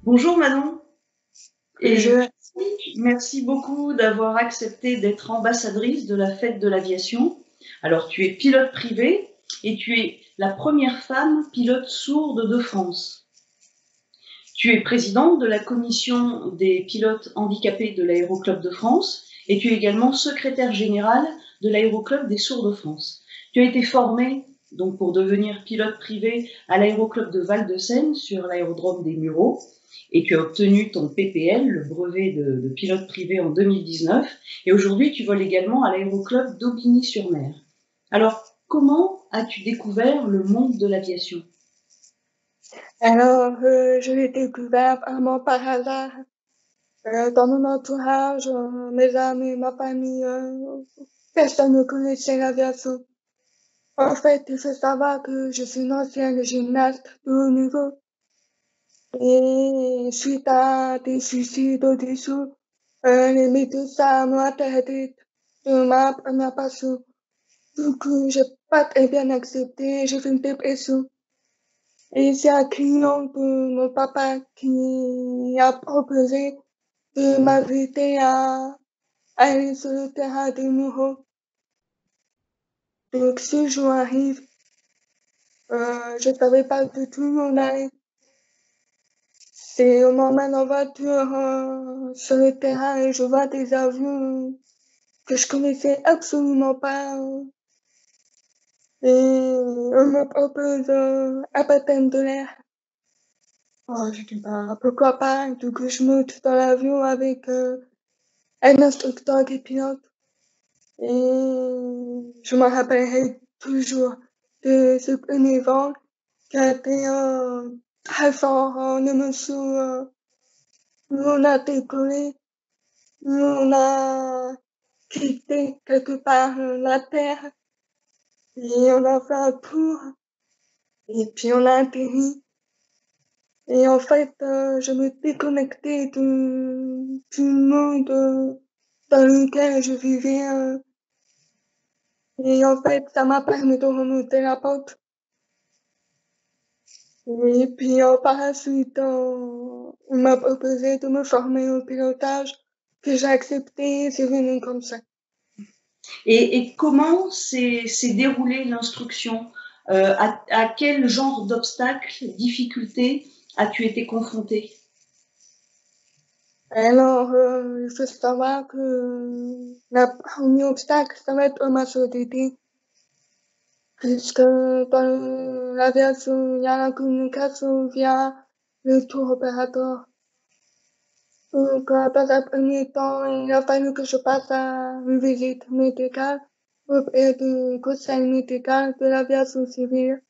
Bonjour Manon, et Je, merci beaucoup d'avoir accepté d'être ambassadrice de la fête de l'aviation. Alors tu es pilote privé et tu es la première femme pilote sourde de France. Tu es présidente de la commission des pilotes handicapés de l'Aéroclub de France et tu es également secrétaire générale de l'Aéroclub des sourds de France. Tu as été formée donc pour devenir pilote privé à l'Aéroclub de Val-de-Seine sur l'aérodrome des Mureaux et tu as obtenu ton PPL, le brevet de pilote privé en 2019 et aujourd'hui tu voles également à l'Aéroclub d'Aubigny-sur-Mer. Alors, comment as-tu découvert le monde de l'aviation? je l'ai découvert vraiment par hasard. Dans mon entourage, mes amis, ma famille, personne ne connaissait l'aviation. En fait, il faut savoir que je suis une ancienne gymnaste de haut niveau. Et suite à des suicides au-dessous, les médecins m'ont interdit de ma première passion. Du coup, j'ai pas très bien accepté, j'ai fait une dépression. Et c'est un client de mon papa qui a proposé de m'inviter à aller sur le terrain de nouveau. Donc, ce jour arrive, je savais pas du tout où on allait. C'est on m'emmène en voiture sur le terrain et je vois des avions que je connaissais absolument pas. Et on me propose un baptême de l'air. Oh, je dis bah pourquoi pas. Du coup, je monte dans l'avion avec un instructeur qui pilote. Et je me rappellerai toujours de ce premier vol qui a été très fort en émotion. Nous, on a décollé, nous, on a quitté quelque part la Terre et on a fait un tour et puis on a atterri. Et en fait, je me déconnectais du monde dans lequel je vivais. Et en fait, ça m'a permis de remonter la pente. Et puis par la suite, on m'a proposé de me former au pilotage, que j'ai accepté, c'est venu comme ça. Et comment s'est déroulée l'instruction? À quel genre d'obstacles, difficultés as-tu été confrontée? Alors, il faut savoir que le premier obstacle, ça va être ma surdité, puisque dans l'aviation, il y a la communication via le tour opérateur. Donc, dans un premier temps, il a fallu que je passe à une visite médicale auprès du conseil médical de l'aviation civile.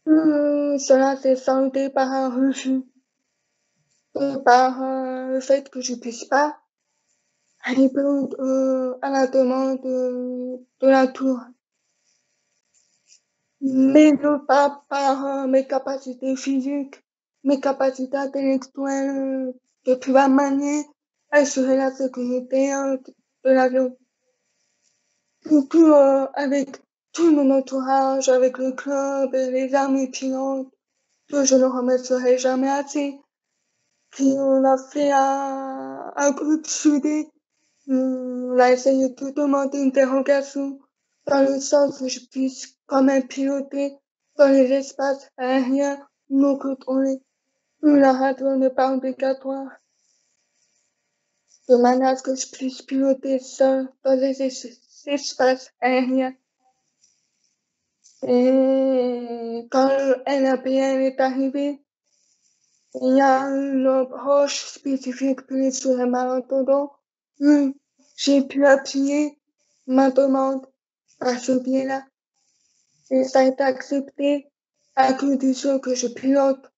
Cela s'est soldé par un refus, par le fait que je puisse pas répondre à la demande de la tour. Mais non pas par mes capacités physiques, mes capacités intellectuelles, de pouvoir manier, assurer la sécurité de l'avion. Du coup, avec tout mon entourage, avec le club et les amis pilotes, que je ne remercierai jamais assez, puis on a fait un groupe soudé. On a essayé de demander une dérogation dans le sens où je puisse quand même piloter dans les espaces aériens non contrôlés où la radio n'est pas obligatoire, de manière à ce que je puisse piloter seul dans les espaces aériens. Et quand le NAPL est arrivé, il y a une broche spécifique pour les sourds malentendants. J'ai pu appuyer ma demande par ce biais-là et ça a été accepté à condition que je pilote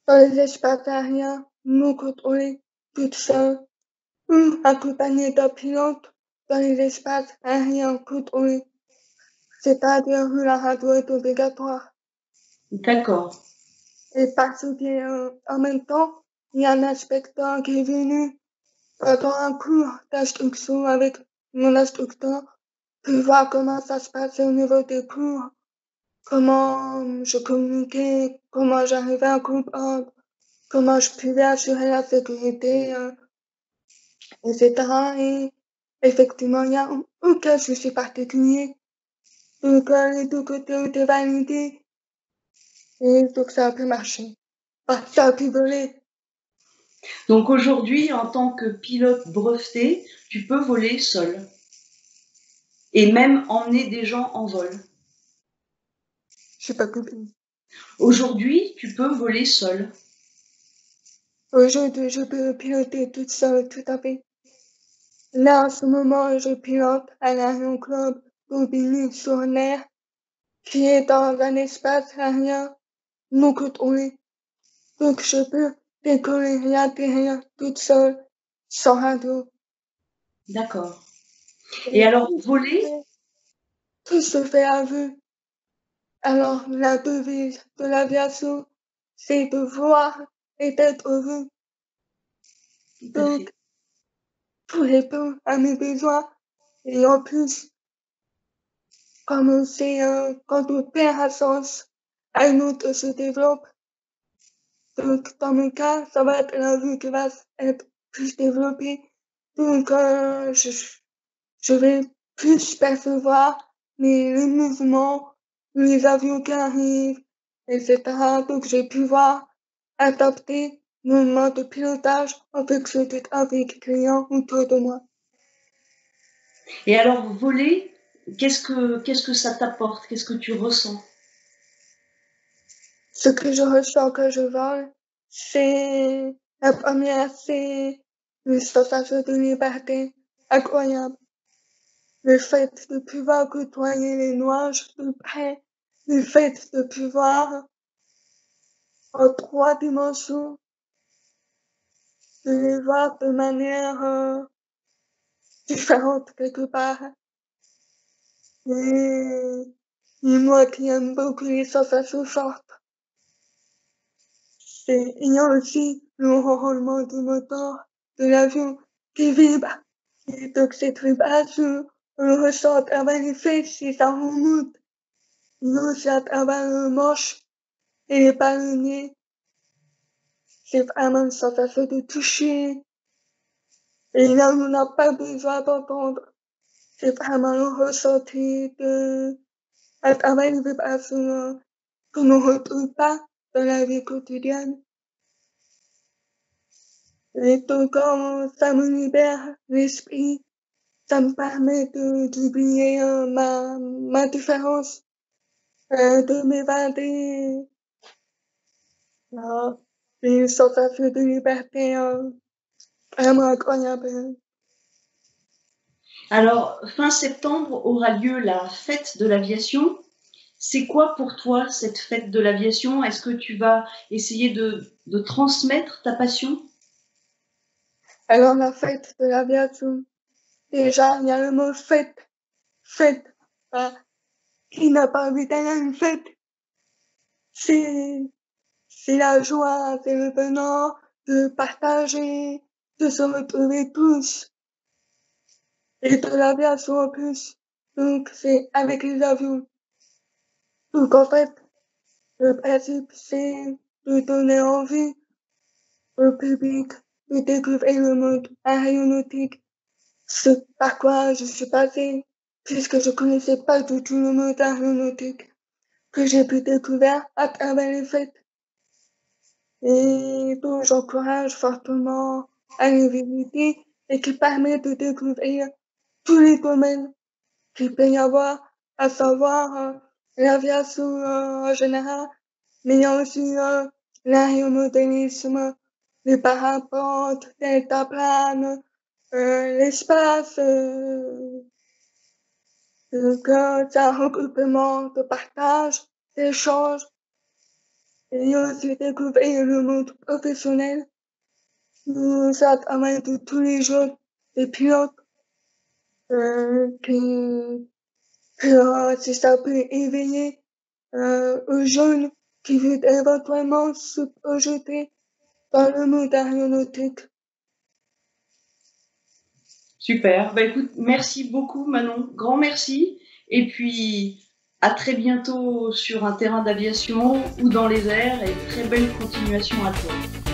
dans les espaces aériens non contrôlés toute seule ou accompagnée d'un pilote dans les espaces aériens contrôlés, c'est-à-dire où la radio est obligatoire. D'accord. Et par ce biais, en même temps, il y a un inspecteur qui est venu pendant un cours d'instruction avec mon instructeur pour voir comment ça se passait au niveau des cours. comment je communiquais, comment j'arrivais à comprendre, comment je pouvais assurer la sécurité, etc. Et effectivement, il n'y a aucun souci particulier. Donc, les deux côtés ont été validés et donc ça a pu marcher. Enfin, ça a pu voler. Donc aujourd'hui, en tant que pilote breveté, tu peux voler seul et même emmener des gens en vol. Je sais pas compris. Aujourd'hui, tu peux voler seul. Aujourd'hui, je peux piloter toute seule, tout à fait. Là, en ce moment, je pilote à l'aéroclub Bobigny-sur-Mer, qui est dans un espace aérien non contrôlé. Donc, je peux décoller et atterrir toute seule, sans radio. D'accord. Et alors, voler, Tout se fait à vue. Alors, la devise de l'aviation, c'est de voir et d'être vu. tout à fait. Donc, tout répond à mes besoins. Et en plus, comme c'est quand on perd un sens, un autre se développe. Donc, dans mon cas, ça va être la vue qui va être plus développée. Donc, je vais plus percevoir les mouvements, les avions qui arrivent, etc. Donc, je vais pouvoir adapter mon mode de pilotage en fonction du trafic client autour de moi. Et alors, voler, qu'est-ce que ça t'apporte? Qu'est-ce que tu ressens? Ce que je ressens quand je vole, c'est la première, c'est une sensation de liberté incroyable. Le fait de pouvoir côtoyer les nuages de près, le fait de pouvoir en 3 dimensions, de les voir de manière différente quelque part. Et, et moi qui aime beaucoup les sensations fortes, il y a aussi le ronronnement du moteur de l'avion qui vibre. Et donc cette vibration, on le ressent à travers les fesses et ça remonte. Et aussi à travers le manche et les palonniers. C'est vraiment une sensation de toucher. Et là, on n'a pas besoin d'entendre. C'est vraiment le ressenti à travers les vibrations qu'on ne retrouve pas dans la vie quotidienne. Et donc, quand ça me libère l'esprit, ça me permet d'oublier ma différence, de m'évader. C'est une sensation de liberté vraiment incroyable. Alors, fin septembre aura lieu la fête de l'aviation. C'est quoi pour toi cette fête de l'aviation? Est-ce que tu vas essayer de transmettre ta passion? Alors, la fête de l'aviation, déjà, il y a le mot fête, fête. Bah, qui n'a pas envie d'aller à une fête? C'est, c'est la joie, c'est le bonheur de partager, de se retrouver tous, et de l'aviation en plus. Donc, c'est avec les avions. Donc, en fait, le principe, c'est de donner envie au public de découvrir le monde aéronautique, ce par quoi je suis passée, puisque je connaissais pas du tout le monde aéronautique, que j'ai pu découvrir à travers les fêtes. Et donc, j'encourage fortement à les visiter et qui permet de découvrir tous les domaines qu'il peut y avoir, à savoir l'aviation en général, mais il y a aussi l'aéromodélisme, les parapentes, les deltaplanes, l'espace, c'est un regroupement de partage, d'échange, et il y a aussi découvrir le monde professionnel. Ça travaille de tous les jours des pilotes si ça peut éveiller aux jeunes qui veulent éventuellement se projeter dans le monde aéronautique. Super. Bah écoute, merci beaucoup Manon, grand merci. Et puis À très bientôt sur un terrain d'aviation ou dans les airs et très belle continuation à toi.